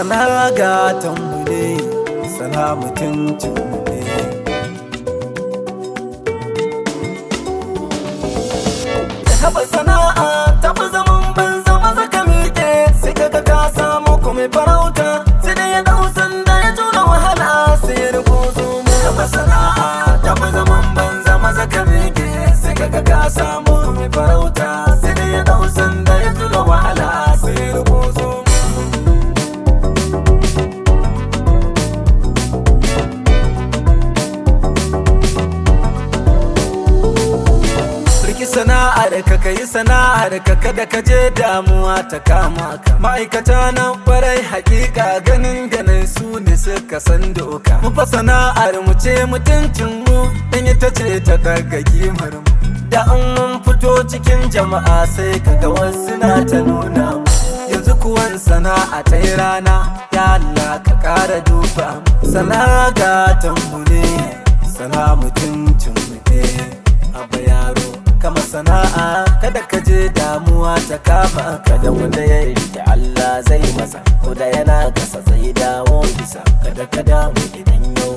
sana gatanmu ne, sana mutuncinmu ne. Haɓa sana'a tafi zaman banza maza ka miƙe, sai kaga ka samu kuma farauta, sai da ya ɗau sanda ya tura wahala sai ya riko zomo. Haɓa sana'a tafi zaman banza maza ka miƙe, sai kaga ka samu kuma farauta, sai da ya ɗau sanda ya tura wahala sai ya riko zomo. Sana'ar ka kayi sana'ar ka kada ka je damuwa ta kama ka. Ma'aikata nan kwarai hakika ganin ganin su ne suka san doka. Mu fa sana'ar mu ce mutuncin mu, dan ita ce ta daga kimar mu. Da an mun fito cikin jama'a sai kaga wasu na ta nuna mu. Yanzu kuwan sana'a ta yi rana, ya Allah ka ƙara duba mu. Sana'a gatan mu ne, sana'a mutuncin mu ne. Abba yaro kama sana'a kada ka je damuwa ta kama ka, da wanda ya rike Allah zai masa, ko da yana kasa zai dawo bisa. Kada ka damu idan yau